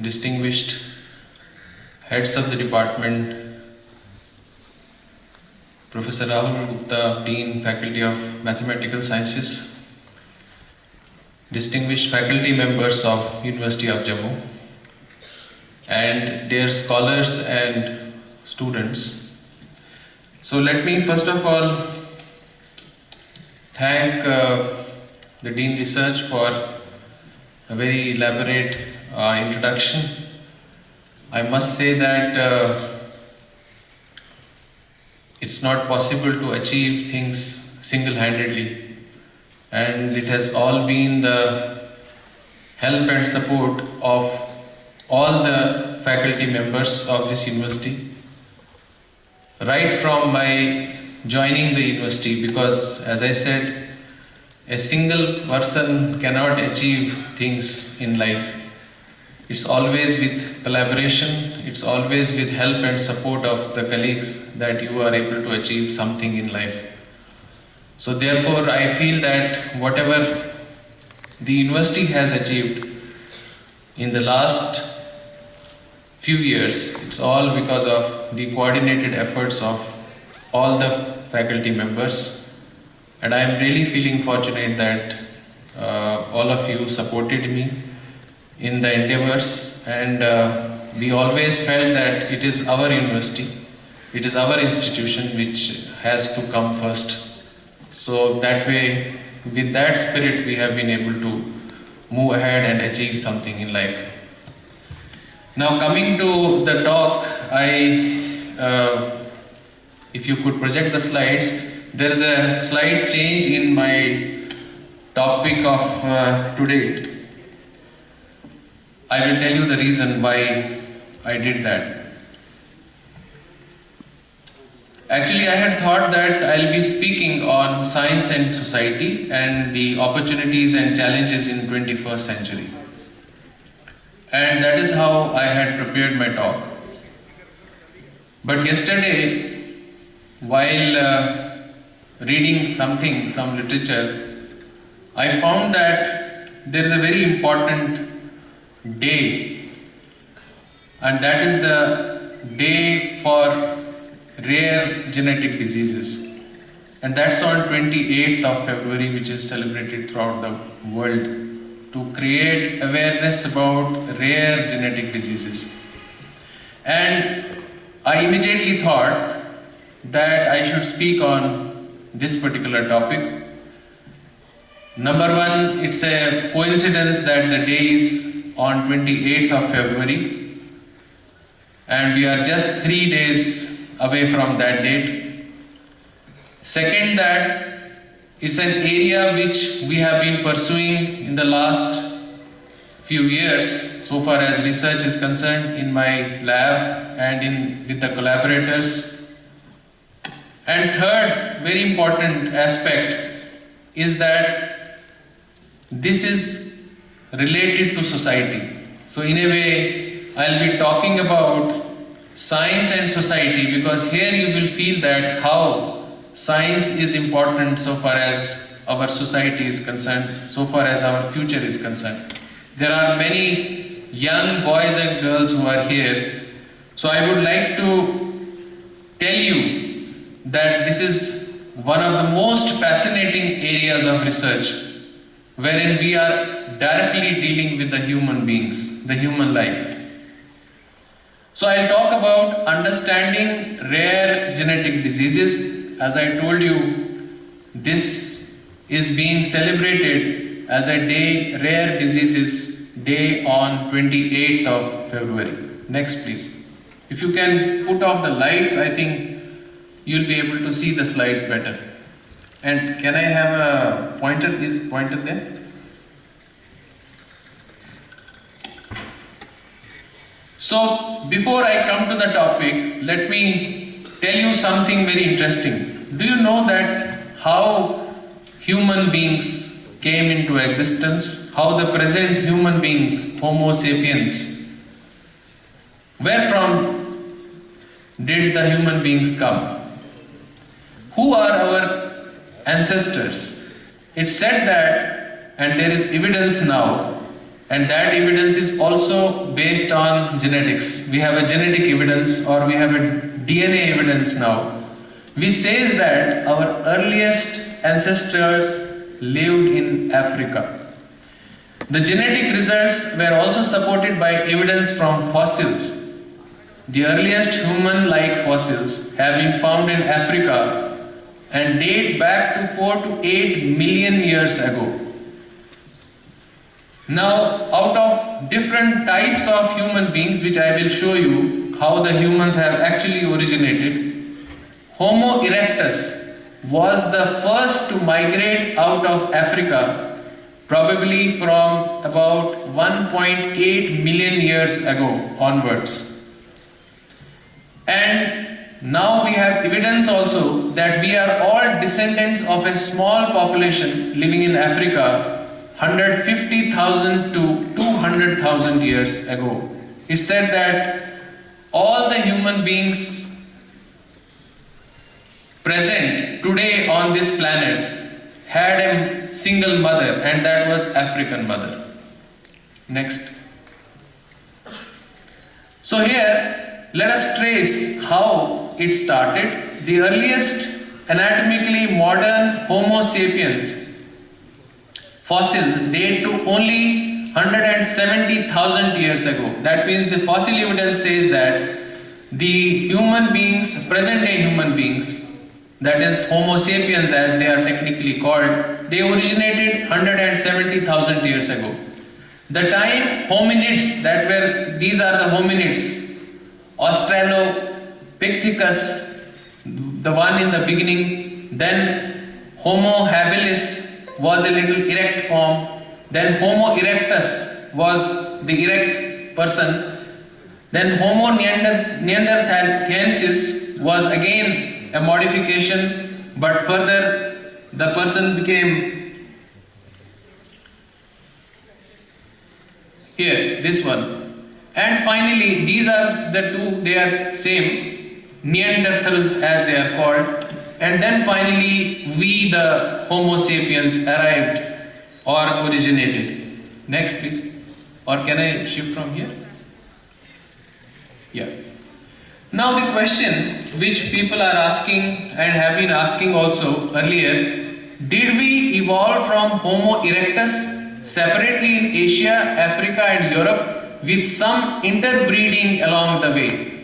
distinguished heads of the department, Professor Hon'ble Gupta, Dean, Faculty of Mathematical Sciences, distinguished faculty members of University of Jammu, and dear scholars and students. So let me first of all thank the Dean Research for a very elaborate introduction. I must say that it's not possible to achieve things single-handedly, and it has all been the help and support of all the faculty members of this university right from my joining the university, because as I said, a single person cannot achieve things in life. It's always with collaboration, it's always with help and support of the colleagues that you are able to achieve something in life. So therefore I feel that whatever the university has achieved in the last few years, it's all because of the coordinated efforts of all the faculty members. And I am really feeling fortunate that all of you supported me in the endeavors, and we always felt that it is our university, it is our institution which has to come first. So that way, with that spirit, we have been able to move ahead and achieve something in life. Now coming to the talk, if you could project the slides, there is a slight change in my topic of today. I will tell you the reason why I did that. Actually, I had thought that I'll be speaking on science and society and the opportunities and challenges in 21st century. And that is how I had prepared my talk. But yesterday, while reading some literature, I found that there is a very important day, and that is the day for rare genetic diseases, and that's on 28th of February, which is celebrated throughout the world to create awareness about rare genetic diseases. And I immediately thought that I should speak on this particular topic. Number one, it's a coincidence that the day is on 28th of February, and we are just 3 days away from that date. Second, that it's an area which we have been pursuing in the last few years so far as research is concerned in my lab and with the collaborators. And third, very important aspect is that this is related to society. So in a way, I'll be talking about science and society, because here you will feel that how science is important so far as our society is concerned, so far as our future is concerned. There are many young boys and girls who are here. So I would like to tell you that this is one of the most fascinating areas of research, wherein we are directly dealing with the human beings, the human life. So I'll talk about understanding rare genetic diseases. As I told you, this is being celebrated as a day, Rare Diseases Day, on 28th of February. Next please. If you can put off the lights, I think you'll be able to see the slides better. And can I have a pointer? Is pointer there? So before I come to the topic, let me tell you something very interesting. Do you know that how human beings came into existence? How the present human beings, Homo sapiens, where from did the human beings come? Who are our ancestors? It's said that, and there is evidence now, And that evidence is also based on genetics. We have a genetic evidence, or we have a DNA evidence now, which says that our earliest ancestors lived in Africa. The genetic results were also supported by evidence from fossils. The earliest human-like fossils have been found in Africa and date back to 4 to 8 million years ago. Now, out of different types of human beings, which I will show you how the humans have actually originated, Homo erectus was the first to migrate out of Africa, probably from about 1.8 million years ago onwards. And now we have evidence also that we are all descendants of a small population living in Africa 150,000 to 200,000 years ago. It said that all the human beings present today on this planet had a single mother, and that was African mother. Next. So here, let us trace how it started. The earliest anatomically modern Homo sapiens fossils date to only 170,000 years ago. That means the fossil evidence says that the human beings, present day human beings, that is Homo sapiens as they are technically called, they originated 170,000 years ago. The time hominids, these are the hominids, Australopithecus, the one in the beginning, then Homo habilis was a little erect form, then Homo erectus was the erect person, then Homo neanderthalensis was again a modification, but further the person became here, this one. And finally, these are the two, they are same, Neanderthals as they are called. And then finally, we the Homo sapiens arrived or originated. Next please. Or can I shift from here? Yeah. Now the question which people are asking and have been asking also earlier, did we evolve from Homo erectus separately in Asia, Africa and Europe with some interbreeding along the way?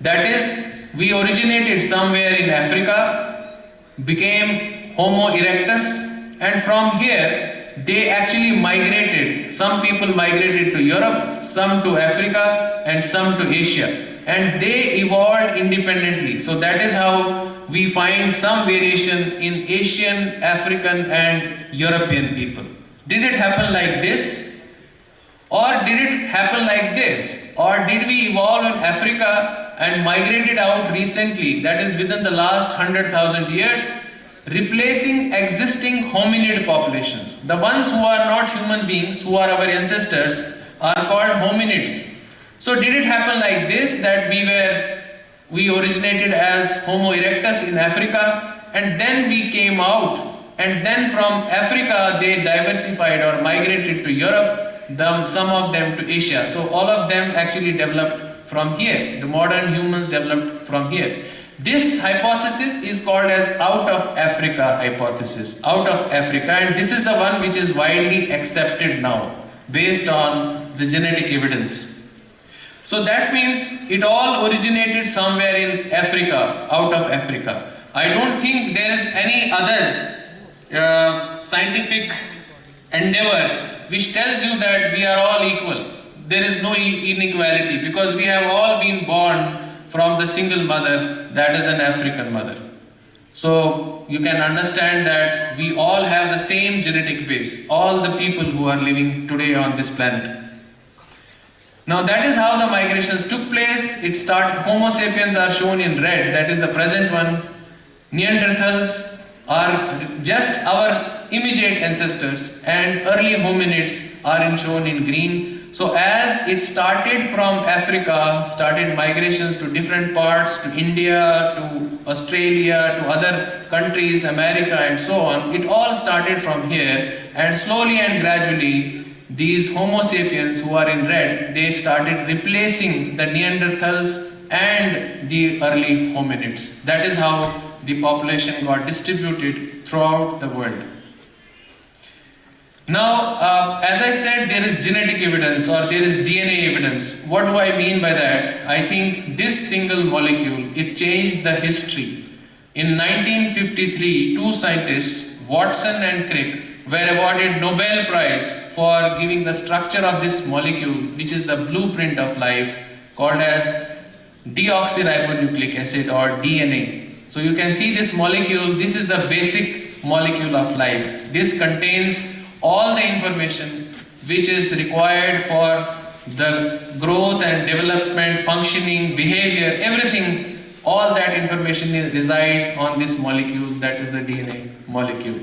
That is, we originated somewhere in Africa, became Homo erectus, and from here they actually migrated. Some people migrated to Europe, some to Africa and some to Asia, and they evolved independently. So that is how we find some variation in Asian, African and European people. Did it happen like this? Or did it happen like this? Or did we evolve in Africa and migrated out recently, that is within the last 100,000 years, replacing existing hominid populations? The ones who are not human beings, who are our ancestors, are called hominids. So did it happen like this, that we originated as Homo erectus in Africa, and then we came out, and then from Africa they diversified or migrated to Europe, some of them to Asia. So all of them actually developed from here. The modern humans developed from here. This hypothesis is called as out of Africa hypothesis. Out of Africa, and this is the one which is widely accepted now based on the genetic evidence. So that means it all originated somewhere in Africa, out of Africa. I don't think there is any other scientific endeavor which tells you that we are all equal. There is no inequality, because we have all been born from the single mother, that is an African mother. So you can understand that we all have the same genetic base, all the people who are living today on this planet. Now that is how the migrations took place. It started, Homo sapiens are shown in red, that is the present one. Neanderthals are just our immediate ancestors, and early hominids are shown in green. So as it started from Africa, started migrations to different parts, to India, to Australia, to other countries, America and so on, it all started from here, and slowly and gradually these Homo sapiens who are in red, they started replacing the Neanderthals and the early hominids. That is how the population got distributed throughout the world. Now, as I said, there is genetic evidence or there is DNA evidence. What do I mean by that? I think this single molecule, it changed the history. In 1953, two scientists, Watson and Crick, were awarded Nobel Prize for giving the structure of this molecule, which is the blueprint of life, called as deoxyribonucleic acid or DNA. So you can see this molecule, this is the basic molecule of life. This contains all the information which is required for the growth and development, functioning, behavior, everything, all that information resides on this molecule, that is the DNA molecule.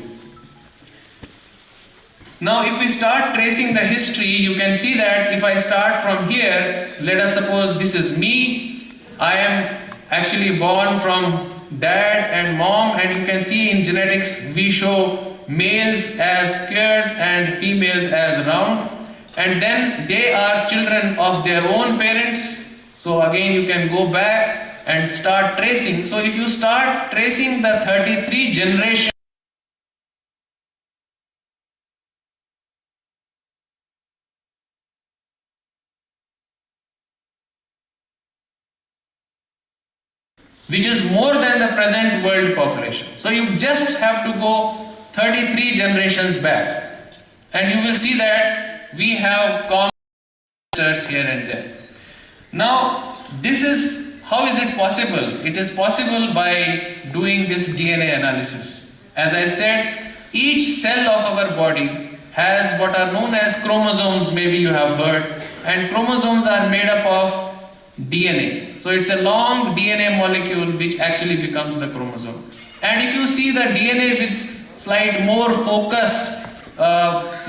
Now if we start tracing the history, you can see that if I start from here, let us suppose this is me, I am actually born from dad and mom, and you can see in genetics we show males as squares and females as round, and then they are children of their own parents. So again you can go back and start tracing. So if you start tracing the 33 generations, which is more than the present world population. So you just have to go 33 generations back, and you will see that we have common ancestors here and there. Now, how is it possible? It is possible by doing this DNA analysis. As I said, each cell of our body has what are known as chromosomes, maybe you have heard, and chromosomes are made up of DNA. So it's a long DNA molecule which actually becomes the chromosome. And if you see the DNA with slide more focused,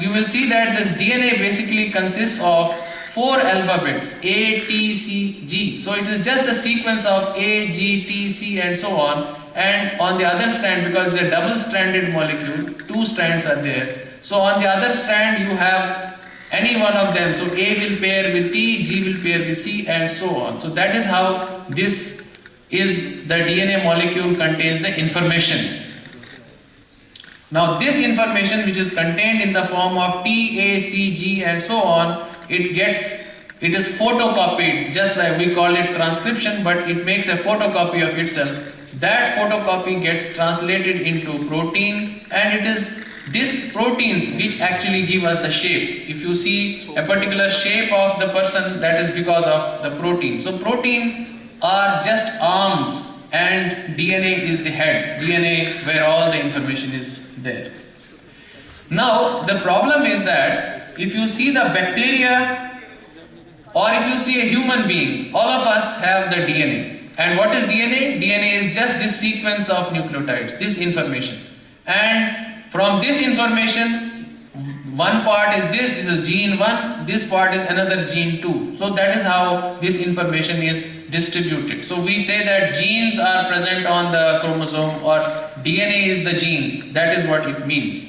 you will see that this DNA basically consists of 4 alphabets, A, T, C, G. So it is just the sequence of A, G, T, C and so on. And on the other strand, because it's a double-stranded molecule, 2 strands are there. So on the other strand you have any one of them. So A will pair with T, G will pair with C and so on. So that is how this is, the DNA molecule contains the information. Now this information which is contained in the form of T, A, C, G and so on, it is photocopied, just like we call it transcription, but it makes a photocopy of itself. That photocopy gets translated into protein, and it is these proteins which actually give us the shape. If you see a particular shape of the person, that is because of the protein. So protein are just arms and DNA is the head, DNA where all the information is there. Now the problem is that if you see the bacteria or if you see a human being, all of us have the DNA. And what is DNA? DNA is just this sequence of nucleotides, this information. And from this information, one part is this is gene 1, this part is another gene 2. So that is how this information is distributed. So we say that genes are present on the chromosome, or DNA is the gene. That is what it means.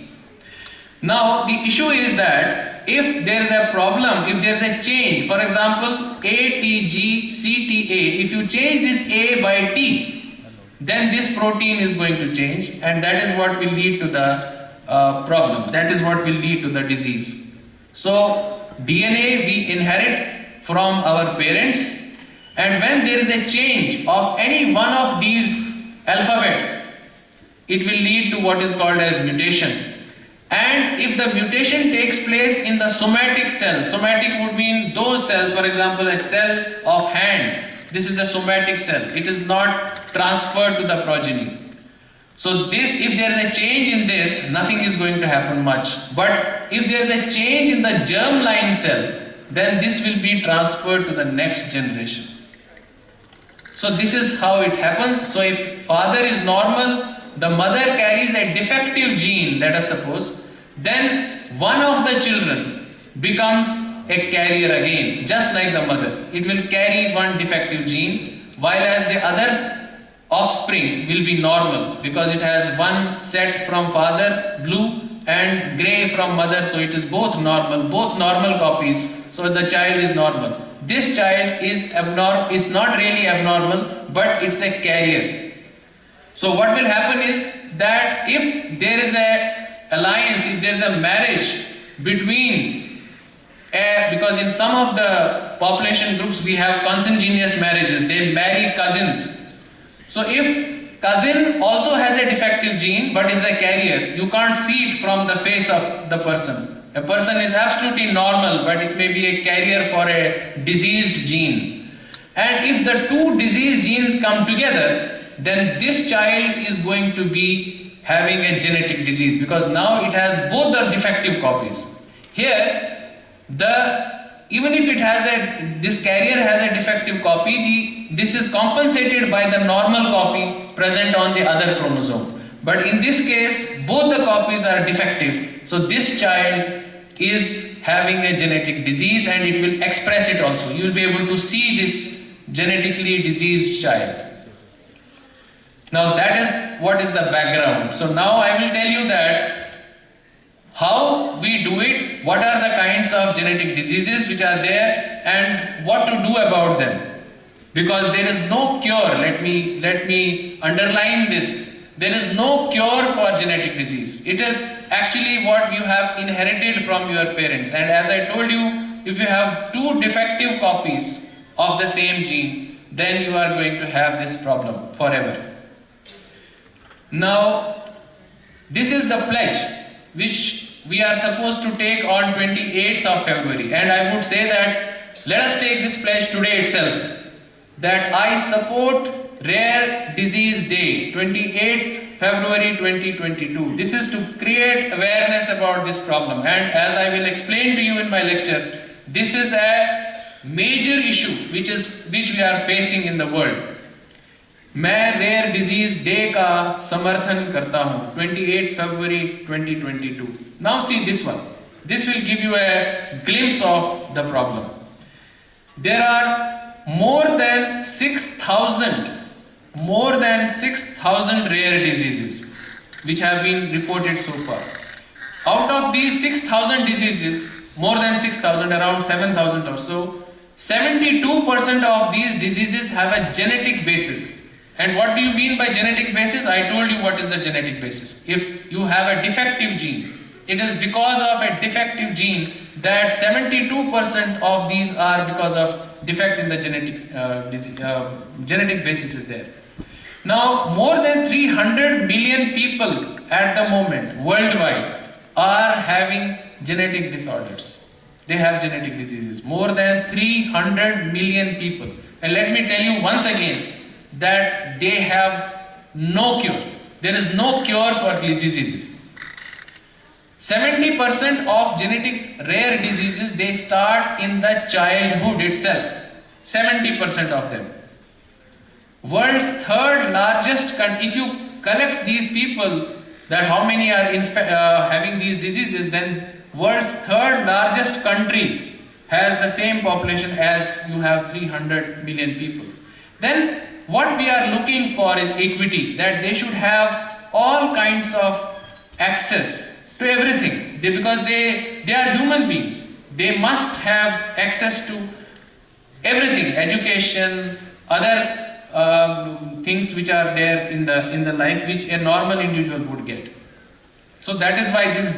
Now the issue is that if there is a problem, if there is a change, for example ATG CTA, if you change this A by T, then this protein is going to change, and that is what will lead to the problem. That is what will lead to the disease. So DNA we inherit from our parents, and when there is a change of any one of these alphabets, it will lead to what is called as mutation. And if the mutation takes place in the somatic cell, somatic would mean those cells, for example a cell of hand, this is a somatic cell, it is not transferred to the progeny. So this, if there is a change in this, nothing is going to happen much. But if there is a change in the germline cell, then this will be transferred to the next generation. So this is how it happens. So if father is normal, the mother carries a defective gene, let us suppose, then one of the children becomes a carrier again, just like the mother. It will carry one defective gene, while as the other offspring will be normal because it has one set from father blue and gray from mother, so it is both normal copies, so the child is normal. This child is not really abnormal, but it's a carrier. So what will happen is that if there is a alliance, if there is a marriage between, because in some of the population groups we have consanguineous marriages, they marry cousins. So if cousin also has a defective gene but is a carrier, you can't see it from the face of the person. A person is absolutely normal, but it may be a carrier for a diseased gene. And if the two diseased genes come together, then this child is going to be having a genetic disease, because now it has both the defective copies. Here, even if this carrier has a defective copy, this is compensated by the normal copy present on the other chromosome. But in this case, both the copies are defective. So this child is having a genetic disease, and it will express it also. You will be able to see this genetically diseased child. Now that is what is the background. So now I will tell you that how we do it, what are the kinds of genetic diseases which are there, and what to do about them. Because there is no cure, let me underline this. There is no cure for genetic disease. It is actually what you have inherited from your parents. And as I told you, if you have two defective copies of the same gene, then you are going to have this problem forever. Now, this is the pledge which we are supposed to take on 28th of February. And I would say that let us take this pledge today itself, that I support Rare Disease Day, 28th February 2022. This is to create awareness about this problem. And as I will explain to you in my lecture, this is a major issue which we are facing in the world. मैं rare disease day का समर्थन करता हूं, 28th February 2022. Now see this one. This will give you a glimpse of the problem. There are more than 6,000 rare diseases which have been reported so far. Out of these 6,000 diseases, more than 6,000, around 7,000 or so, 72% of these diseases have a genetic basis. And what do you mean by genetic basis? I told you what is the genetic basis. If you have a defective gene, it is because of a defective gene that 72% of these are because of defect in the genetic basis is there. Now, more than 300 million people at the moment worldwide are having genetic disorders. They have genetic diseases. More than 300 million people. And let me tell you once again that they have no cure. There is no cure for these diseases. 70% of genetic rare diseases, they start in the childhood itself. 70% of them. World's third largest country, if you collect these people, that how many are having these diseases, then world's third largest country has the same population as you have 300 million people. Then what we are looking for is equity, that they should have all kinds of access to everything, because they are human beings. They must have access to everything, education, other things which are there in the life which a normal individual would get. So that is why this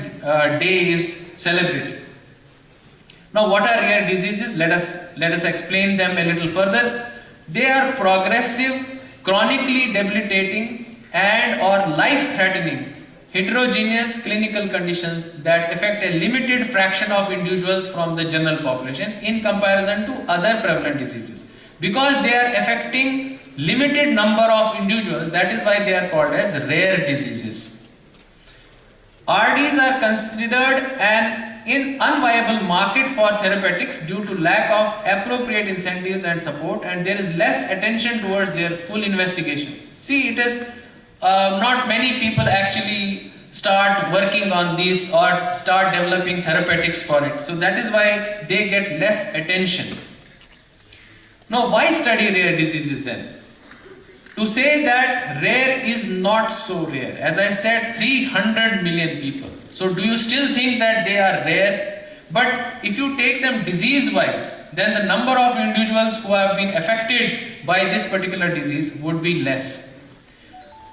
day is celebrated. Now, what are rare diseases? Let us explain them a little further. They are progressive, chronically debilitating and or life-threatening heterogeneous clinical conditions that affect a limited fraction of individuals from the general population in comparison to other prevalent diseases. Because they are affecting limited number of individuals, that is why they are called as rare diseases. RDs are considered an unviable market for therapeutics due to lack of appropriate incentives and support, and there is less attention towards their full investigation. See, it is not many people actually start working on these or start developing therapeutics for it. So that is why they get less attention. Now, why study rare diseases then? To say that rare is not so rare. As I said, 300 million people. So do you still think that they are rare? But if you take them disease-wise, then the number of individuals who have been affected by this particular disease would be less.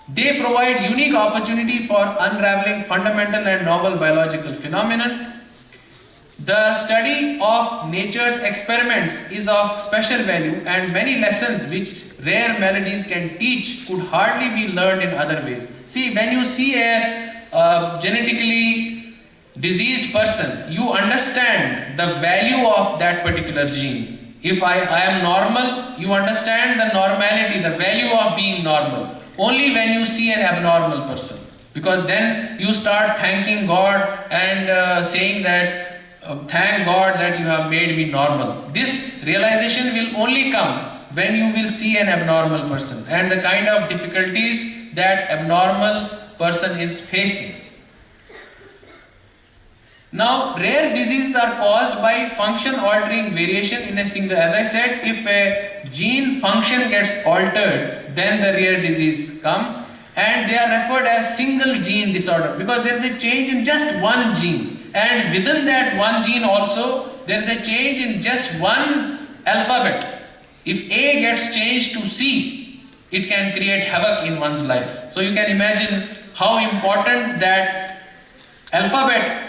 They provide unique opportunity for unraveling fundamental and novel biological phenomena. The study of nature's experiments is of special value, and many lessons which rare melodies can teach could hardly be learned in other ways. See, when you see a genetically diseased person, you understand the value of that particular gene. If I am normal, you understand the normality, the value of being normal. Only when you see an abnormal person, because then you start thanking God and saying that thank God that you have made me normal. This realization will only come when you will see an abnormal person and the kind of difficulties that abnormal person is facing. Now, rare diseases are caused by function altering variation in a single. As I said, if a gene function gets altered, then the rare disease comes, and they are referred as single gene disorder because there is a change in just one gene. And within that one gene also, there is a change in just one alphabet. If A gets changed to C, it can create havoc in one's life. So you can imagine how important that alphabet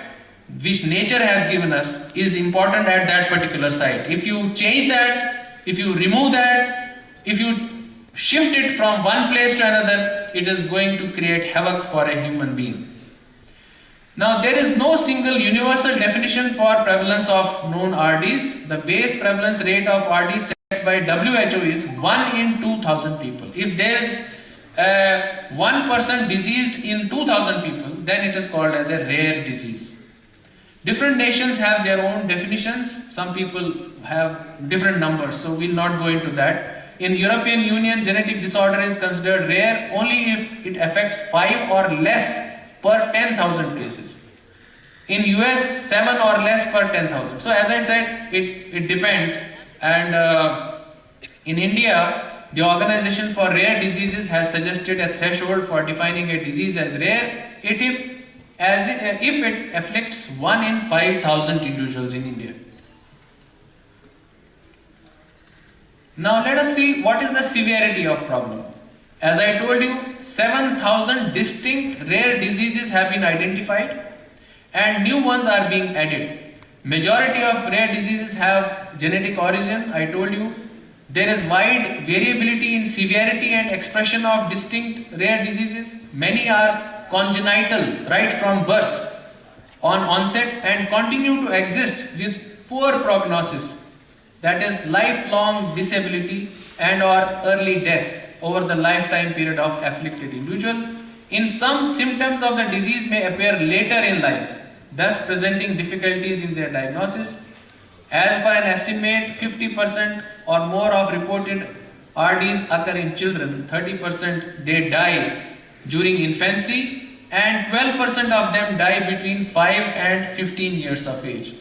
which nature has given us is important at that particular site. If you change that, if you remove that, if you shift it from one place to another, it is going to create havoc for a human being. Now, there is no single universal definition for prevalence of known RDs. The base prevalence rate of RDs set by WHO is 1 in 2,000 people. If there is 1% diseased in 2,000 people, then it is called as a rare disease. Different nations have their own definitions. Some people have different numbers, so we will not go into that. In European Union, genetic disorder is considered rare only if it affects 5 or less per 10,000 cases. In US, 7 or less per 10,000. So as I said, it depends. And in India, the Organization for Rare Diseases has suggested a threshold for defining a disease as rare if it afflicts 1 in 5,000 individuals in India. Now let us see what is the severity of problem. As I told you, 7,000 distinct rare diseases have been identified and new ones are being added. Majority of rare diseases have genetic origin. I told you there is wide variability in severity and expression of distinct rare diseases. Many are congenital right from birth on onset and continue to exist with poor prognosis, that is lifelong disability and or early death over the lifetime period of afflicted individual. In some, symptoms of the disease may appear later in life, thus presenting difficulties in their diagnosis. As per an estimate, 50% or more of reported RDs occur in children, 30% they die during infancy, and 12% of them die between 5 and 15 years of age.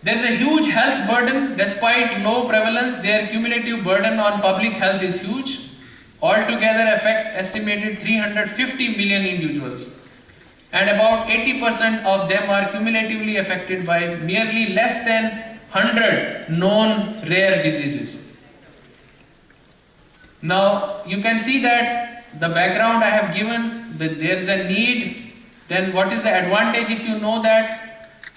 There is a huge health burden. Despite low prevalence, their cumulative burden on public health is huge. Altogether affect estimated 350 million individuals, and about 80% of them are cumulatively affected by merely less than 100 known rare diseases. Now you can see that the background I have given, that there is a need, then what is the advantage if you know that?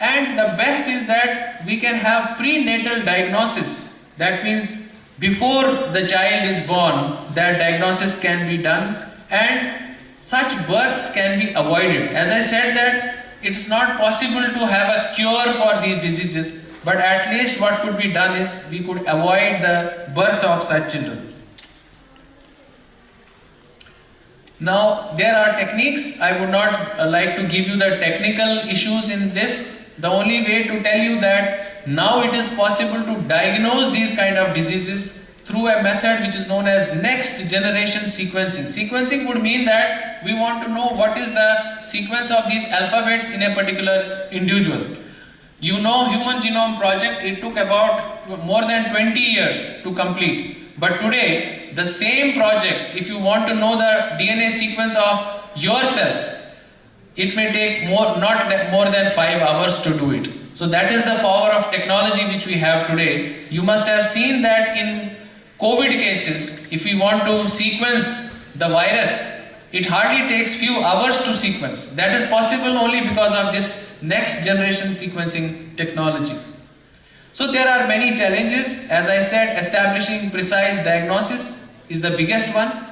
And the best is that we can have prenatal diagnosis. That means before the child is born, that diagnosis can be done and such births can be avoided. As I said that it's not possible to have a cure for these diseases, but at least what could be done is we could avoid the birth of such children. Now there are techniques. I would not like to give you the technical issues in this. The only way to tell you that now it is possible to diagnose these kind of diseases through a method which is known as next generation sequencing. Sequencing would mean that we want to know what is the sequence of these alphabets in a particular individual. You know, Human Genome Project, it took about more than 20 years to complete. But today, the same project, if you want to know the DNA sequence of yourself, it may take not more than 5 hours to do it. So that is the power of technology which we have today. You must have seen that in COVID cases, if we want to sequence the virus, it hardly takes few hours to sequence. That is possible only because of this next generation sequencing technology. So there are many challenges. As I said, establishing precise diagnosis is the biggest one.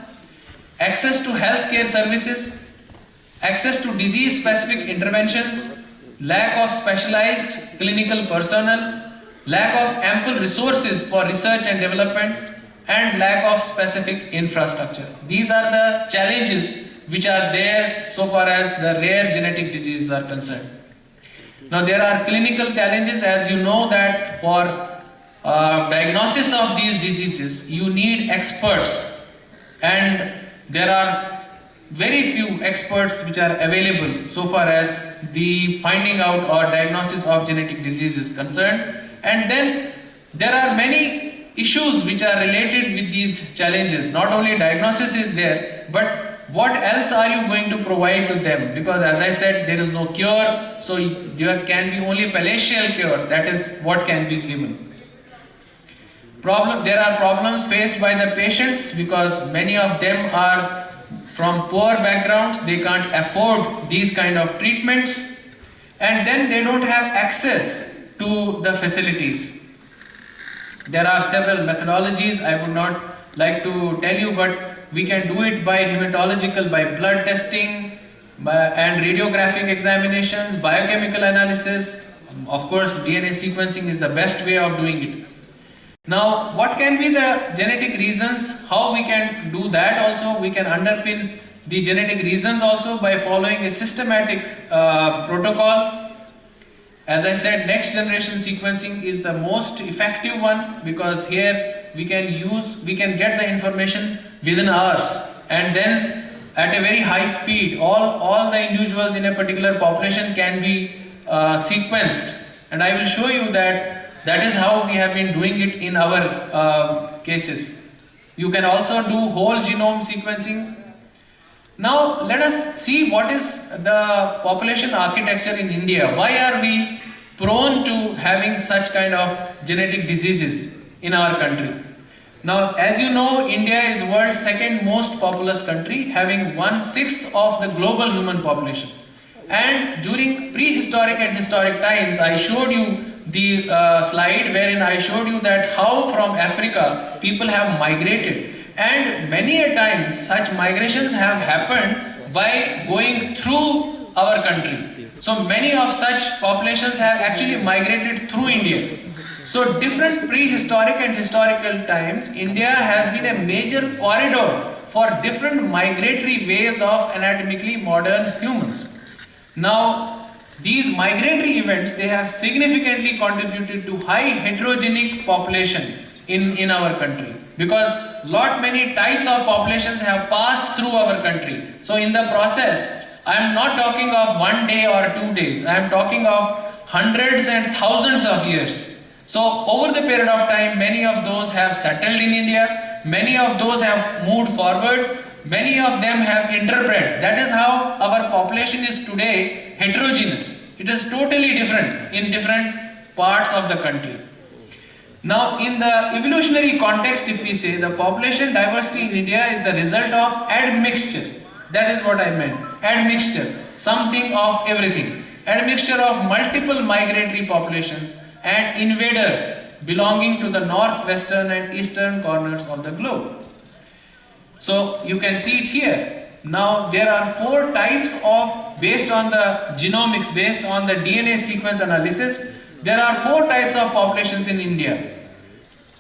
Access to healthcare services, access to disease-specific interventions, lack of specialized clinical personnel, lack of ample resources for research and development, and lack of specific infrastructure. These are the challenges which are there so far as the rare genetic diseases are concerned. Now there are clinical challenges, as you know that for diagnosis of these diseases you need experts, and there are very few experts which are available so far as the finding out or diagnosis of genetic disease is concerned. And then there are many issues which are related with these challenges. Not only diagnosis is there, but what else are you going to provide to them? Because as I said, there is no cure, so there can be only palliative cure. That is what can be given. There are problems faced by the patients because many of them are from poor backgrounds. They can't afford these kind of treatments, and then they don't have access to the facilities. There are several methodologies I would not like to tell you, but we can do it by hematological, by blood testing, and radiographic examinations, biochemical analysis. Of course, DNA sequencing is the best way of doing it. Now, what can be the genetic reasons? How we can do that also? We can underpin the genetic reasons also by following a systematic protocol. As I said, next generation sequencing is the most effective one because here we can get the information within hours, and then at a very high speed all the individuals in a particular population can be sequenced, and I will show you that is how we have been doing it in our cases. You can also do whole genome sequencing. Now let us see what is the population architecture in India. Why are we prone to having such kind of genetic diseases in our country? Now, as you know, India is world's second most populous country, having 1/6 of the global human population. And during prehistoric and historic times, I showed you the slide wherein I showed you that how from Africa people have migrated. And many a times such migrations have happened by going through our country. So many of such populations have actually migrated through India. So different prehistoric and historical times, India has been a major corridor for different migratory waves of anatomically modern humans. Now, these migratory events, they have significantly contributed to high heterogenic population in our country, because many types of populations have passed through our country. So in the process, I am not talking of 1 day or 2 days, I am talking of hundreds and thousands of years. So over the period of time, many of those have settled in India, many of those have moved forward, many of them have interbred. That is how our population is today heterogeneous. It is totally different in different parts of the country. Now, in the evolutionary context, if we say the population diversity in India is the result of admixture. That is what I meant. Admixture, something of everything. Admixture of multiple migratory populations and invaders belonging to the northwestern and eastern corners of the globe. So you can see it here. Now there are 4 types of, based on the genomics, based on the DNA sequence analysis, there are 4 types of populations in India.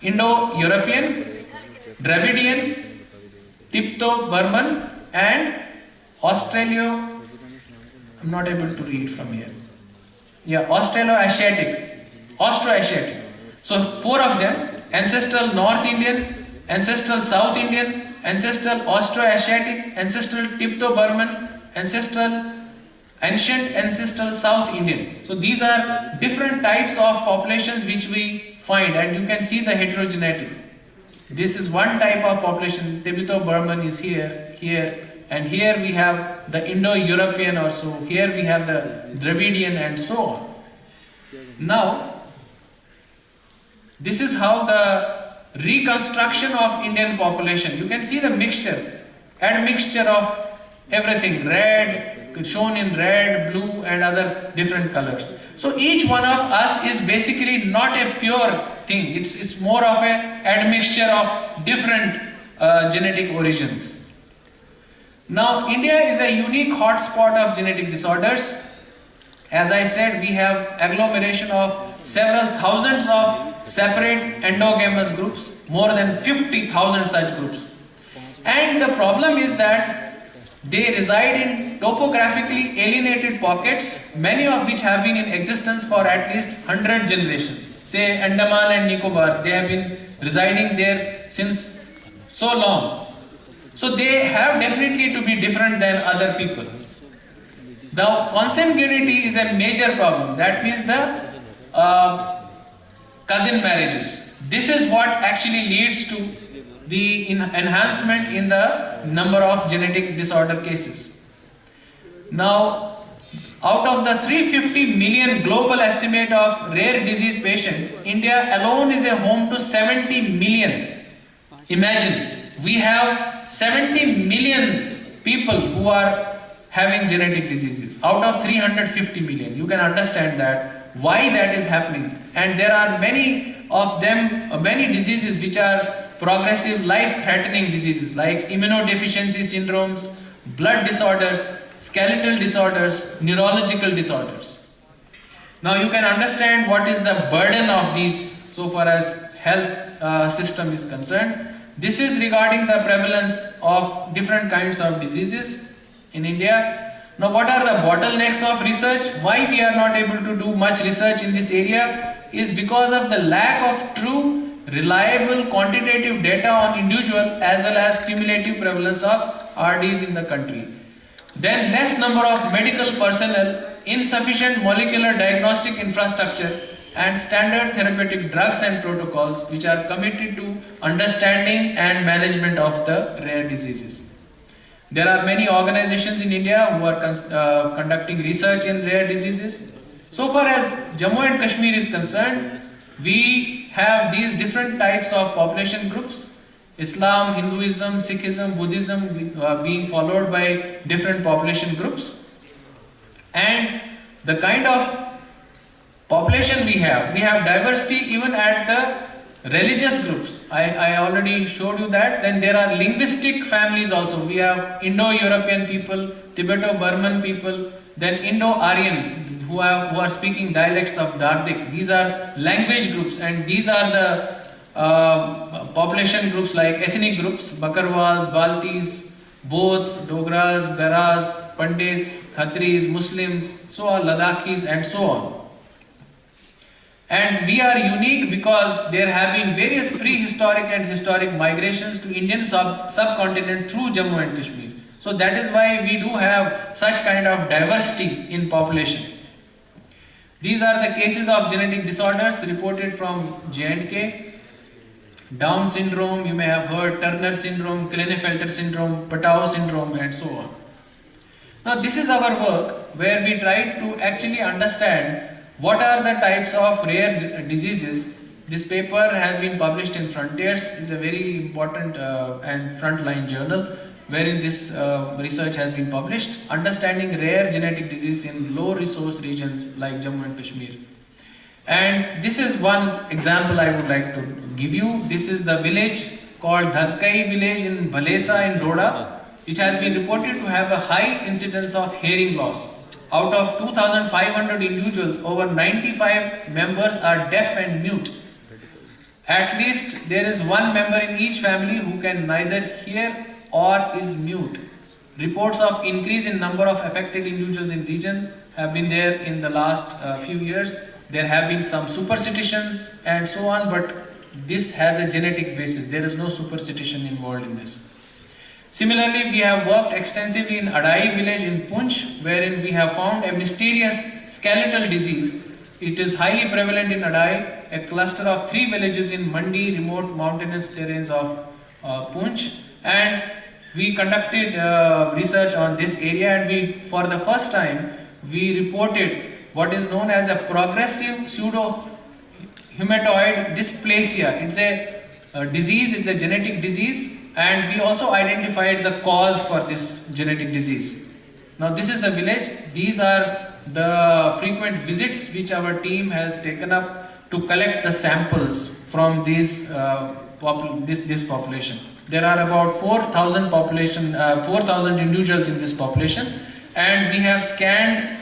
Indo-European, Dravidian, Tipto-Burman and Australo, I'm not able to read from here. Yeah, Austroasiatic. So 4 of them, ancestral North Indian, ancestral South Indian, ancestral Austroasiatic, ancestral Tipto-Burman, ancient ancestral South Indian. So these are different types of populations which we find, and you can see the heterogeneity. This is one type of population, Tipto-Burman is here, and here we have the Indo-European also, here we have the Dravidian and so on. Now, this is how the reconstruction of Indian population, you can see the admixture of everything, red, shown in red, blue and other different colors. So each one of us is basically not a pure thing, it's more of a admixture of different genetic origins. Now India is a unique hotspot of genetic disorders. As I said, we have agglomeration of several thousands of separate endogamous groups, more than 50,000 such groups. And the problem is that they reside in topographically alienated pockets, many of which have been in existence for at least 100 generations. Say Andaman and Nicobar, they have been residing there since so long. So they have definitely to be different than other people. The consanguinity is a major problem. That means the cousin marriages. This is what actually leads to the enhancement in the number of genetic disorder cases. Now, out of the 350 million global estimate of rare disease patients, India alone is a home to 70 million. Imagine, we have 70 million people who are having genetic diseases out of 350 million. You can understand that why that is happening. And there are many of them, many diseases which are progressive life-threatening diseases like immunodeficiency syndromes, blood disorders, skeletal disorders, neurological disorders. Now you can understand what is the burden of these so far as health system is concerned. This is regarding the prevalence of different kinds of diseases in India. Now what are the bottlenecks of research? Why we are not able to do much research in this area is because of the lack of true, reliable, quantitative data on individual as well as cumulative prevalence of RDs in the country. Then less number of medical personnel, insufficient molecular diagnostic infrastructure and standard therapeutic drugs and protocols which are committed to understanding and management of the rare diseases. There are many organizations in India who are conducting research in rare diseases. So far as Jammu and Kashmir is concerned, we have these different types of population groups, Islam, Hinduism, Sikhism, Buddhism being followed by different population groups. And the kind of population we have diversity even at the religious groups. I already showed you that. Then there are linguistic families also. We have Indo-European people, Tibeto-Burman people, then Indo-Aryan who are speaking dialects of Dardik. These are language groups, and these are the population groups like ethnic groups, Bakarwals, Baltis, Boths, Dogras, Garas, Pandits, Khatris, Muslims, so on, Ladakhis and so on. And we are unique because there have been various prehistoric and historic migrations to Indian subcontinent through Jammu and Kashmir. So that is why we do have such kind of diversity in population. These are the cases of genetic disorders reported from J&K. Down syndrome, you may have heard, Turner syndrome, Klinefelter syndrome, Patau syndrome and so on. Now this is our work where we try to actually understand what are the types of rare diseases. This paper has been published in Frontiers, is a very important and frontline journal wherein this research has been published, understanding rare genetic disease in low resource regions like Jammu and Kashmir. And this is one example I would like to give you. This is the village called Dharkai village in Bhalesa in Doda, which has been reported to have a high incidence of hearing loss. Out of 2,500 individuals, over 95 members are deaf and mute. At least there is one member in each family who can neither hear or is mute. Reports of increase in number of affected individuals in region have been there in the last few years. There have been some superstitions and so on, but this has a genetic basis. There is no superstition involved in this. Similarly, we have worked extensively in Adai village in Punch, wherein we have found a mysterious skeletal disease. It is highly prevalent in Adai, a cluster of 3 villages in Mandi, remote mountainous terrains of Punch. And we conducted research on this area, and for the first time, we reported what is known as a progressive pseudo-hematoid dysplasia. It's a disease, it's a genetic disease, and we also identified the cause for this genetic disease. Now this is the village. These are the frequent visits which our team has taken up to collect the samples from this population. There are about 4,000 individuals in this population, and we have scanned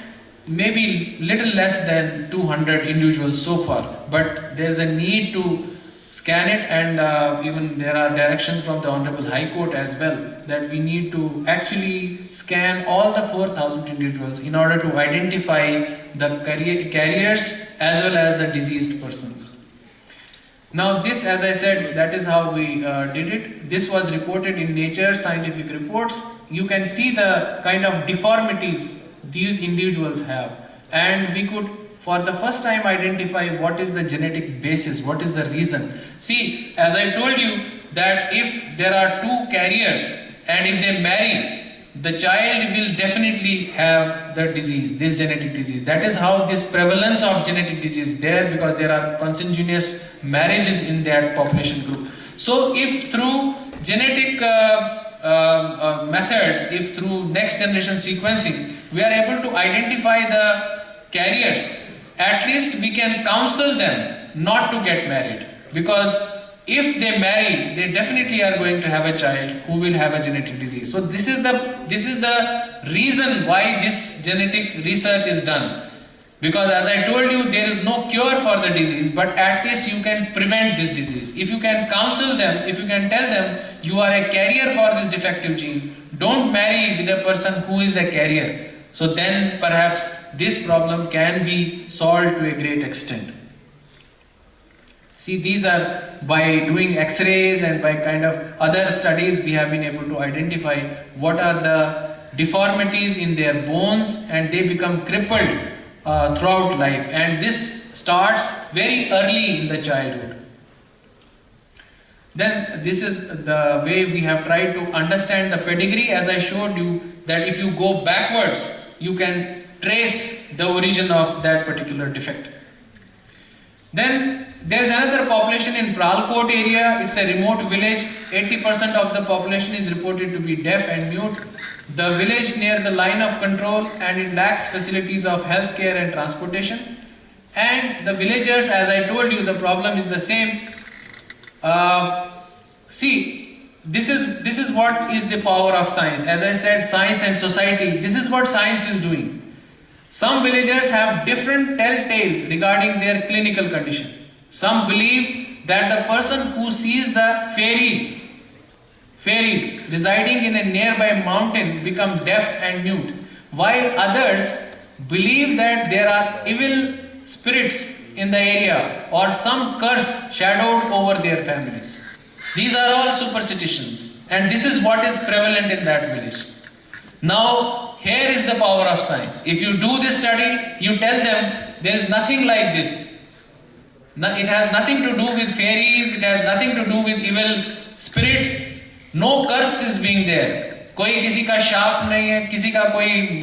maybe little less than 200 individuals so far. But there is a need to scan it, and even there are directions from the Hon'ble High Court as well that we need to actually scan all the 4,000 individuals in order to identify the carriers as well as the diseased persons. Now this, as I said, that is how we did it. This was reported in Nature Scientific Reports. You can see the kind of deformities these individuals have, and we could for the first time identify what is the genetic basis, what is the reason. See, as I told you that if there are two carriers and if they marry, the child will definitely have the disease, this genetic disease. That is how this prevalence of genetic disease there, because there are consanguineous marriages in that population group. So if through genetic methods, if through next generation sequencing, we are able to identify the carriers, at least we can counsel them not to get married, because if they marry, they definitely are going to have a child who will have a genetic disease. So this is the reason why this genetic research is done. Because as I told you, there is no cure for the disease, but at least you can prevent this disease. If you can counsel them, if you can tell them you are a carrier for this defective gene, don't marry with a person who is the carrier. So then perhaps this problem can be solved to a great extent. See, these are by doing x-rays and by kind of other studies, we have been able to identify what are the deformities in their bones, and they become crippled throughout life, and this starts very early in the childhood. Then this is the way we have tried to understand the pedigree. As I showed you that if you go backwards, you can trace the origin of that particular defect. Then there is another population in Pralkot area. It's a remote village. 80% of the population is reported to be deaf and mute. The village near the line of control, and it lacks facilities of healthcare and transportation. And the villagers, as I told you, the problem is the same. See, this is what is the power of science. As I said, science and society, this is what science is doing. Some villagers have different telltales regarding their clinical condition. Some believe that the person who sees the fairies residing in a nearby mountain become deaf and mute, while others believe that there are evil spirits in the area or some curse shadowed over their families. These are all superstitions, and this is what is prevalent in that village. Now, here is the power of science. If you do this study, you tell them there is nothing like this. It has nothing to do with fairies, it has nothing to do with evil spirits. No curse is being there. कोई किसी का शाप नहीं है, किसी का कोई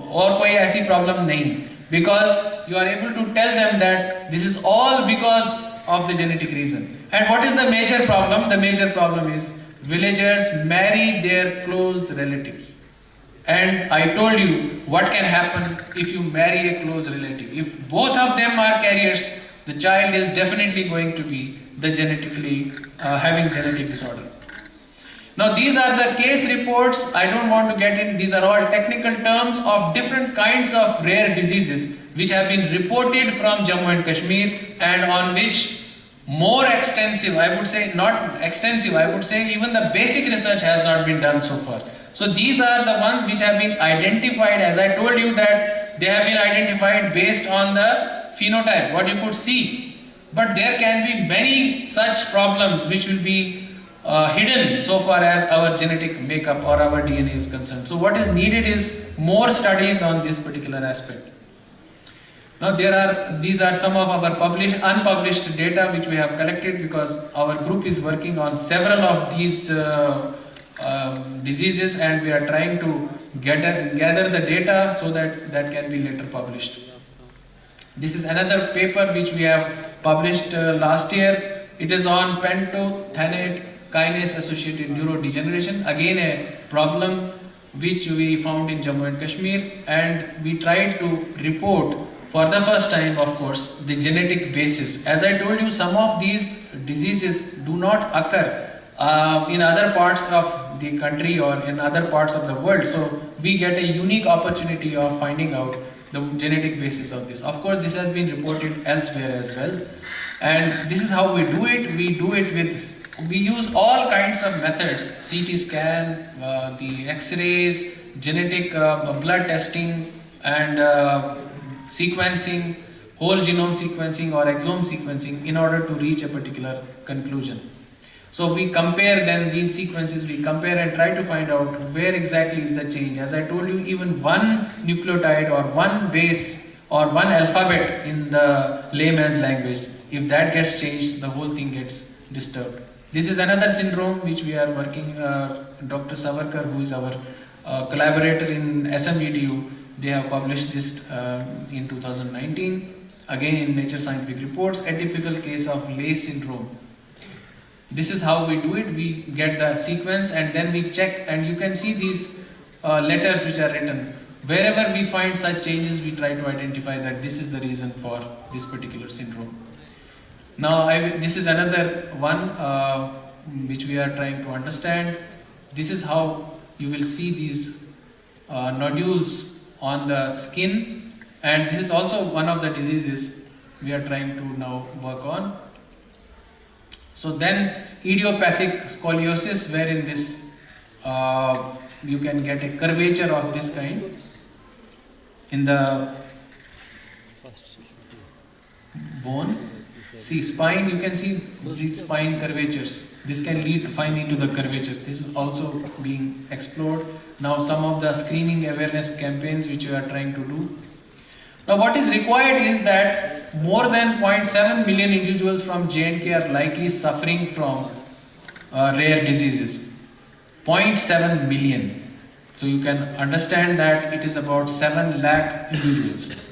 और कोई ऐसी problem नहीं. Because you are able to tell them that this is all because of the genetic reason. And what is the major problem? The major problem is villagers marry their close relatives. And I told you what can happen if you marry a close relative. If both of them are carriers, the child is definitely going to be the genetically having genetic disorder. Now these are the case reports. I don't want to get in. These are all technical terms of different kinds of rare diseases which have been reported from Jammu and Kashmir, and on which more extensive, I would say, not extensive, I would say even the basic research has not been done so far. So these are the ones which have been identified. As I told you that they have been identified based on the phenotype, what you could see. But there can be many such problems which will be hidden so far as our genetic makeup or our DNA is concerned. So what is needed is more studies on this particular aspect. Now these are some of our unpublished data which we have collected, because our group is working on several of these diseases, and we are trying to gather the data so that that can be later published. This is another paper which we have published last year. It is on pentothanate kinase associated neurodegeneration, again a problem which we found in Jammu and Kashmir, and we tried to report for the first time, of course, the genetic basis. As I told you, some of these diseases do not occur in other parts of the country or in other parts of the world, so we get a unique opportunity of finding out the genetic basis of this. Of course, this has been reported elsewhere as well, and this is how we do it. We use all kinds of methods: CT scan, the X-rays, genetic blood testing, and sequencing, whole genome sequencing or exome sequencing in order to reach a particular conclusion. So we compare then these sequences, we compare and try to find out where exactly is the change. As I told you, even one nucleotide or one base or one alphabet in the layman's language, if that gets changed, the whole thing gets disturbed. This is another syndrome which we are working, Dr. Savarkar, who is our collaborator in SMEDU, they have published this in 2019, again in Nature Scientific Reports, a typical case of Leigh syndrome. This is how we do it. We get the sequence and then we check, and you can see these letters which are written. Wherever we find such changes, we try to identify that this is the reason for this particular syndrome. Now, this is another one which we are trying to understand. This is how you will see these nodules on the skin, and this is also one of the diseases we are trying to now work on. So then idiopathic scoliosis, wherein this you can get a curvature of this kind in the bone. See spine, you can see these spine curvatures. This can lead finally to the curvature. This is also being explored. Now some of the screening awareness campaigns which we are trying to do. Now what is required is that more than 0.7 million individuals from J&K are likely suffering from rare diseases. 0.7 million. So you can understand that it is about 7 lakh individuals.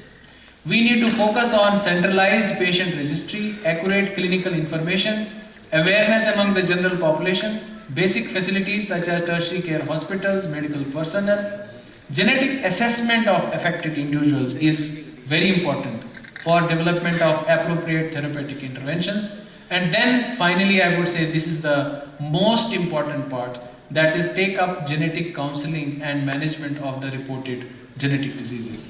We need to focus on centralized patient registry, accurate clinical information, awareness among the general population, basic facilities such as tertiary care hospitals, medical personnel. Genetic assessment of affected individuals is very important for development of appropriate therapeutic interventions. And then finally, I would say this is the most important part, that is take up genetic counseling and management of the reported genetic diseases.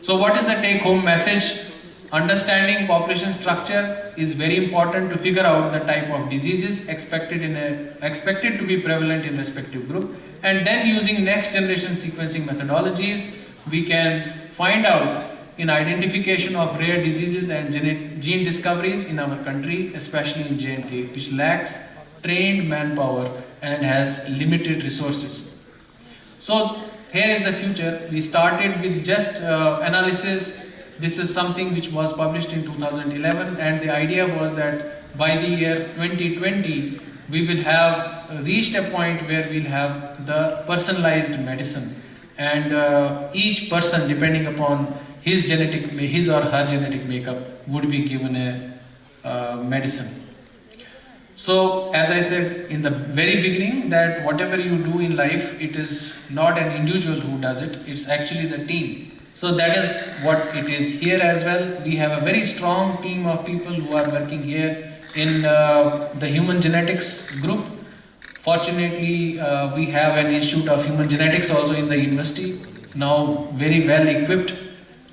So what is the take home message? Understanding population structure is very important to figure out the type of diseases expected to be prevalent in respective group, and then using next generation sequencing methodologies we can find out in identification of rare diseases and gene discoveries in our country, especially in J&K, which lacks trained manpower and has limited resources. So here is the future. We started with just analysis. This is something which was published in 2011, and the idea was that by the year 2020 we will have reached a point where we'll have the personalized medicine, and each person, depending upon his or her genetic makeup, would be given a medicine. So as I said in the very beginning, that whatever you do in life, it is not an individual who does it, it's actually the team. So that is what it is here as well. We have a very strong team of people who are working here in the human genetics group. Fortunately, we have an Institute of Human Genetics also in the university, now very well equipped.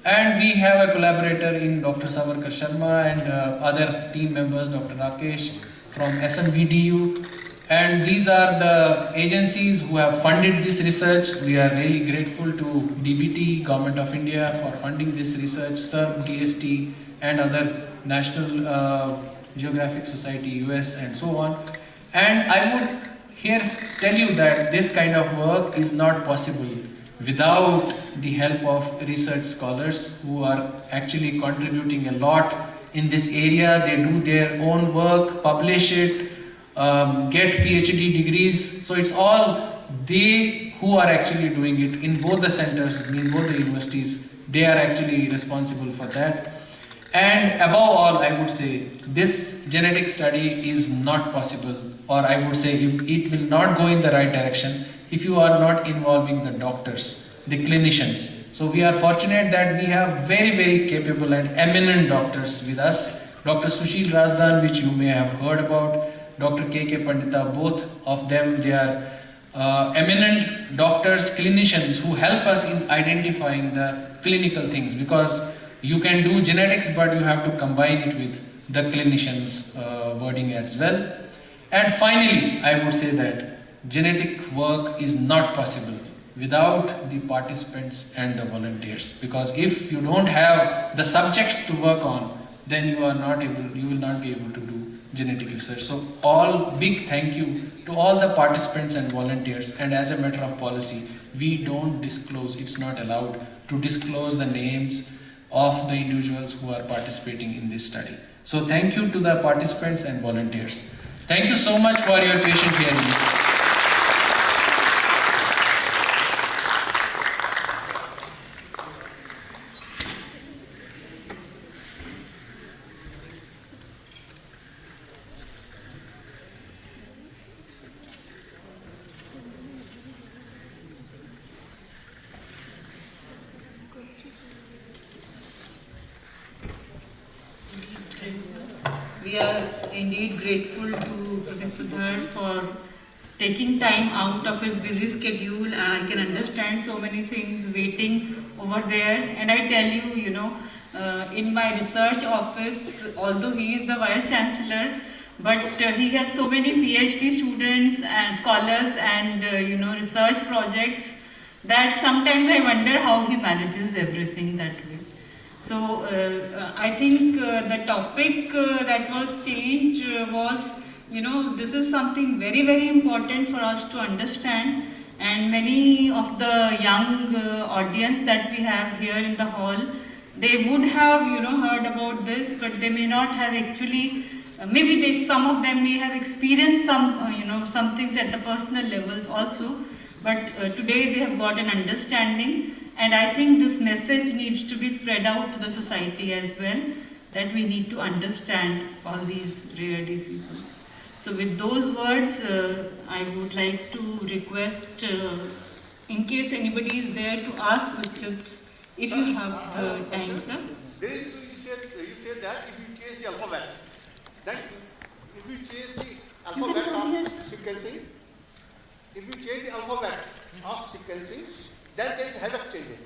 And we have a collaborator in Dr. Savarkar Sharma and other team members, Dr. Rakesh from SMBDU. And these are the agencies who have funded this research. We are really grateful to DBT, Government of India, for funding this research, CERB, DST, and other National Geographic Society, US, and so on. And I would here tell you that this kind of work is not possible without the help of research scholars who are actually contributing a lot in this area. They do their own work, publish it, get PhD degrees. So it's all they who are actually doing it in both the centers, in both the universities. They are actually responsible for that. And above all, I would say this genetic study is not possible, or I would say it will not go in the right direction if you are not involving the doctors, the clinicians. So we are fortunate that we have very, very capable and eminent doctors with us. Dr. Sushil Razdan, which you may have heard about, Dr. K.K. Pandita, both of them, they are eminent doctors, clinicians who help us in identifying the clinical things, because you can do genetics but you have to combine it with the clinicians' wording as well. And finally, I would say that genetic work is not possible without the participants and the volunteers, because if you don't have the subjects to work on, then you will not be able to do genetic research. So all big thank you to all the participants and volunteers. And as a matter of policy, we don't disclose, it's not allowed to disclose the names of the individuals who are participating in this study. So thank you to the participants and volunteers. Thank you so much for your patient hearing. We are indeed grateful to Professor Dhar for taking time out of his busy schedule. I can understand so many things waiting over there. And I tell you, in my research office, although he is the Vice Chancellor, but he has so many PhD students and scholars and research projects that sometimes I wonder how he manages everything that way. So I think the topic that was changed was, this is something very, very important for us to understand, and many of the young audience that we have here in the hall, they would have, heard about this, but they may not have actually, some of them may have experienced some things at the personal levels also, but today they have got an understanding. And I think this message needs to be spread out to the society as well, that we need to understand all these rare diseases. So with those words, I would like to request, in case anybody is there, to ask questions, if you have the time, sir. You said that if you change the alphabet, then if you change the alphabet of sequencing, if you change the alphabets of sequencing, then there is head of changes.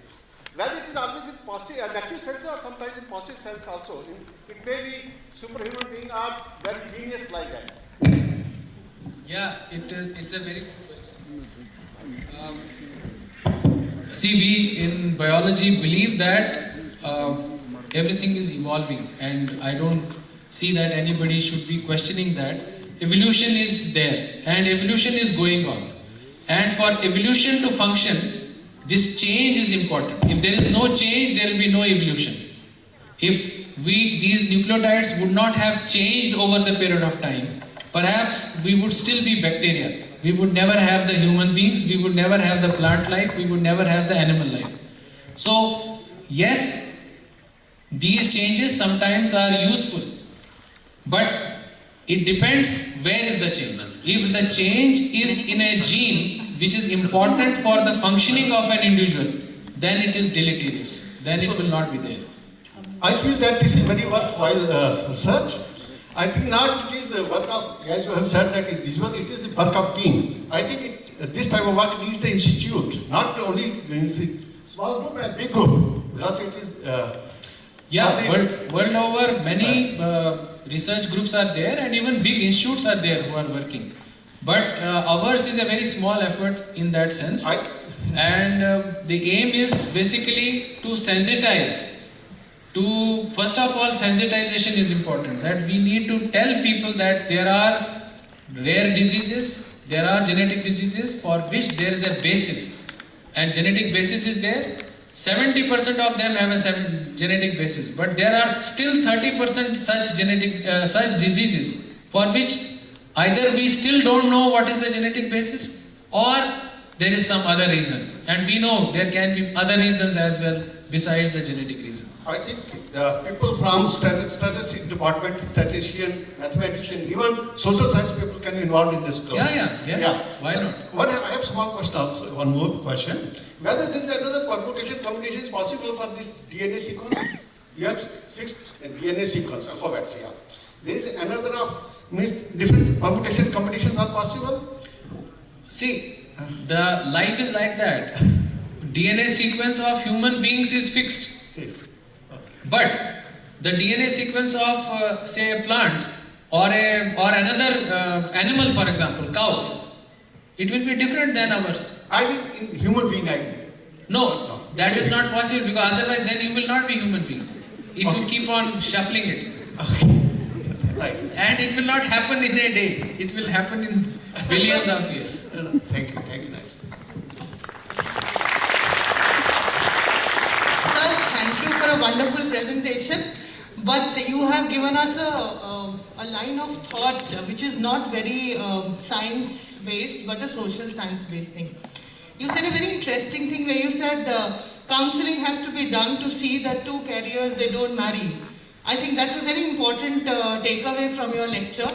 Whether it is always in positive, negative sense, or sometimes in positive sense also. It may be superhuman being or very genius like that. Yeah, it's a very good question. See, we in biology believe that everything is evolving, and I don't see that anybody should be questioning that. Evolution is there, and evolution is going on. And for evolution to function, this change is important. If there is no change, there will be no evolution. If these nucleotides would not have changed over the period of time, perhaps we would still be bacteria. We would never have the human beings, we would never have the plant life, we would never have the animal life. So, yes, these changes sometimes are useful, but it depends where is the change. If the change is in a gene which is important for the functioning of an individual, then it is deleterious. Then it will not be there. I feel that this is very worthwhile research. I think now it is the work of, as you have said, that it is the work of team. I think this type of work needs the institute, not only small group and big group, because it is. World over, many research groups are there, and even big institutes are there who are working. But ours is a very small effort in that sense. And the aim is basically to sensitize. First of all, sensitization is important. That we need to tell people that there are rare diseases, there are genetic diseases for which there is a basis. And genetic basis is there. 70% of them have a genetic basis. But there are still 30% such diseases for which Either we still don't know what is the genetic basis, or there is some other reason. And we know there can be other reasons as well besides the genetic reason. I think the people from statistics department, statistician, mathematician, even social science people can be involved in this group. Why not? I have small question also, one more question. Whether there is another permutation combination is possible for this DNA sequence? You have fixed DNA sequence, alphabets here. There is another different permutation combinations are possible? See, the life is like that. DNA sequence of human beings is fixed. Yes. But the DNA sequence of say a plant or another animal, for example, cow, it will be different than ours. I mean in human being, I mean. No, that is not possible, because otherwise then you will not be human being. If you keep on shuffling it. Okay. Nice. And it will not happen in a day. It will happen in billions of years. Thank you, nice. Sir, thank you for a wonderful presentation. But you have given us a line of thought which is not very science-based, but a social science-based thing. You said a very interesting thing where you said counseling has to be done to see that two carriers, they don't marry. I think that's a very important takeaway from your lecture,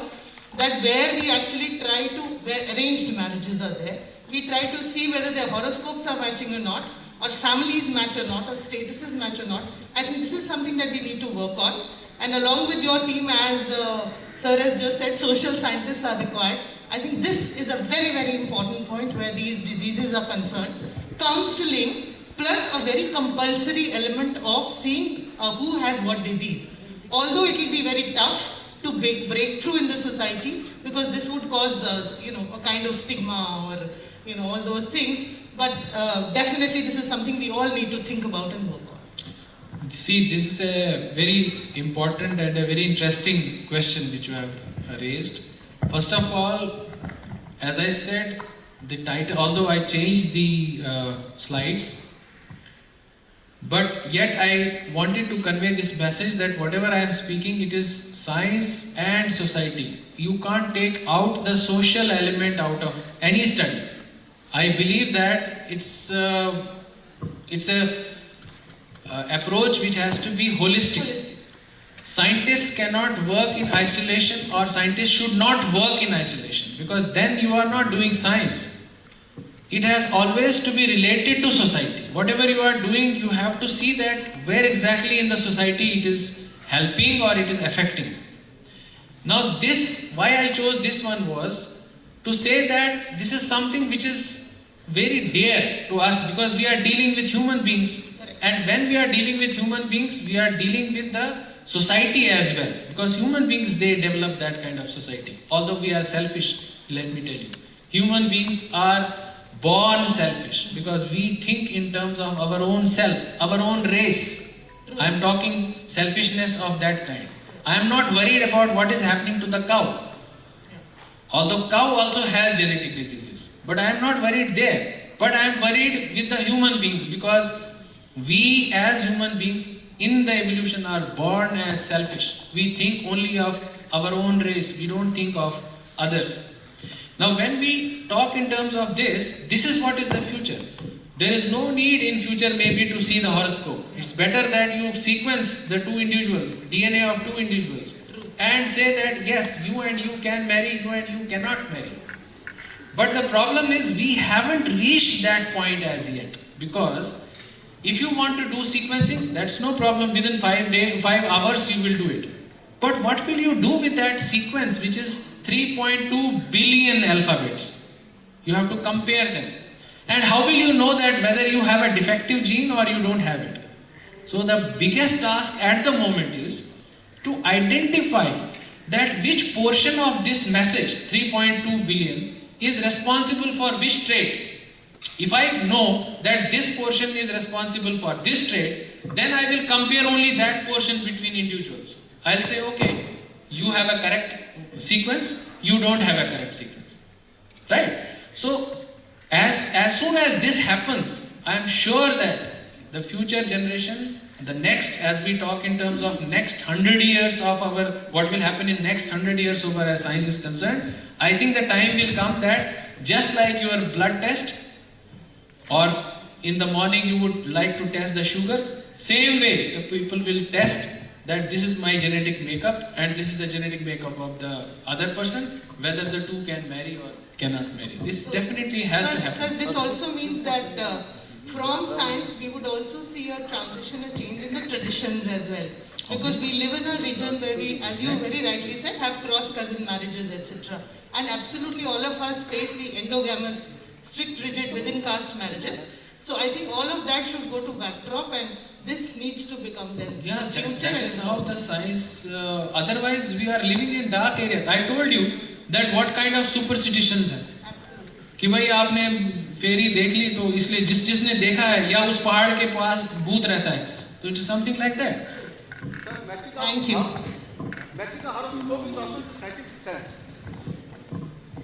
that where we actually try to, where arranged marriages are there, we try to see whether their horoscopes are matching or not, or families match or not, or statuses match or not. I think this is something that we need to work on. And along with your team, as Sir has just said, social scientists are required. I think this is a very, very important point where these diseases are concerned. Counseling plus a very compulsory element of seeing who has what disease. Although it will be very tough to break through in the society, because this would cause a kind of stigma or all those things. But definitely this is something we all need to think about and work on. See, this is a very important and a very interesting question which you have raised. First of all, as I said, the title, although I changed the slides, but yet I wanted to convey this message that whatever I am speaking, it is science and society. You can't take out the social element out of any study. I believe that it's a approach which has to be holistic. Scientists cannot work in isolation, or scientists should not work in isolation, because then you are not doing science. It has always to be related to society. Whatever you are doing, you have to see that where exactly in the society it is helping or it is affecting. Now this, why I chose this one was to say that this is something which is very dear to us, because we are dealing with human beings. And when we are dealing with human beings, we are dealing with the society as well. Because human beings, they develop that kind of society. Although we are selfish, let me tell you. Human beings are born selfish, because we think in terms of our own self, our own race. I am talking selfishness of that kind. I am not worried about what is happening to the cow. Although cow also has genetic diseases. But I am not worried there. But I am worried with the human beings, because we as human beings in the evolution are born as selfish. We think only of our own race. We don't think of others. Now when we talk in terms of this is what is the future. There is no need in future maybe to see the horoscope. It's better that you sequence the two individuals, DNA of two individuals, and say that yes, you and you can marry, you and you cannot marry. But the problem is we haven't reached that point as yet, because if you want to do sequencing, that's no problem. Within 5 hours you will do it. But what will you do with that sequence, which is 3.2 billion alphabets? You have to compare them. And how will you know that whether you have a defective gene or you don't have it? So the biggest task at the moment is to identify that which portion of this message, 3.2 billion, is responsible for which trait. If I know that this portion is responsible for this trait, then I will compare only that portion between individuals. I'll say, okay, you have a correct sequence, you don't have a correct sequence. Right? So, as soon as this happens, I am sure that the future generation the next, as we talk in terms of next 100 years of our, what will happen in next 100 years so far as science is concerned, I think the time will come that just like your blood test, or in the morning you would like to test the sugar, same way the people will test that this is my genetic makeup and this is the genetic makeup of the other person, whether the two can marry or cannot marry. This definitely has to happen. Sir, this also means that from science we would also see a transition, a change in the traditions as well. Because we live in a region where we, as you very rightly said, have cross-cousin marriages, etc. And absolutely all of us face the endogamous, strict, rigid, within-caste marriages. So I think all of that should go to backdrop, and this needs to become the future. That is how the science, otherwise we are living in dark areas. I told you that what kind of superstitions हैं. कि भाई आपने फेरी देख ली तो इसलिए जिसने देखा है या उस पहाड़ के पास भूत रहता है, तो it is something like that. Thank you. Matching the horoscope is also the scientific sense.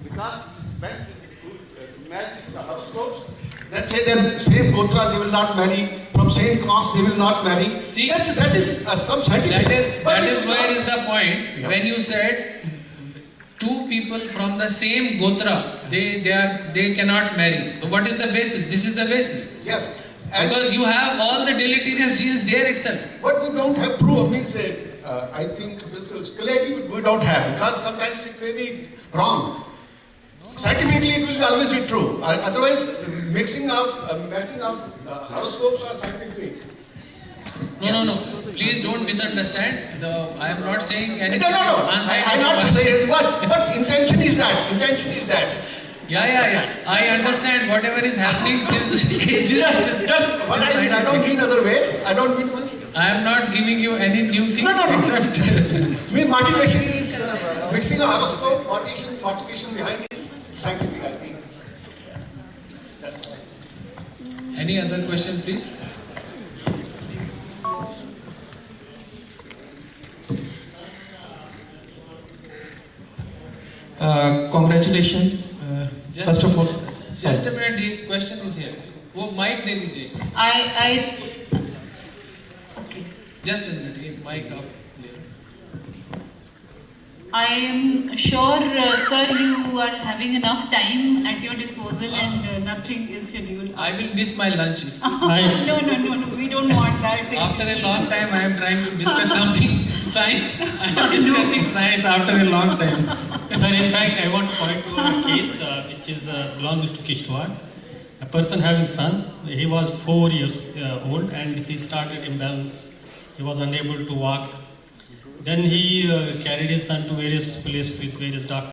Because when you match these horoscopes, Let's say that same gotra they will not marry, from same caste they will not marry. See, that is some scientific. That is where is the point. Yeah. When you said two people from the same gotra, they cannot marry. So what is the basis? This is the basis. Yes. Because you have all the deleterious genes there itself. But we don't have proof. Means I think clearly we don't have, because sometimes it may be wrong. Scientifically, it will always be true. Otherwise, matching of horoscopes are scientific. No. Please don't misunderstand. I am not saying anything. No. I'm not saying what intention is that. Intention is that. Yeah. I understand whatever is happening since ages. Just what I mean. I don't mean other way. I don't mean once. I am not giving you any new thing. No. Except motivation is mixing a horoscope. Motivation behind is scientific, I think. That's why. Any other question, please? Congratulations. First of all, just a minute. The question is here. वो mic दे दीजिए. Okay. Just a minute. ये mic up. I am sure, sir, you are having enough time at your disposal and nothing is scheduled. I will miss my lunch. No, we don't want that. After a long time, I am trying to discuss something science. I am discussing science after a long time. Sir, in fact, I want to point to a case which is belongs to Kishtwar. A person having son, he was 4 years old and he started imbalance. He was unable to walk. Then he carried his son to various places with various doctors.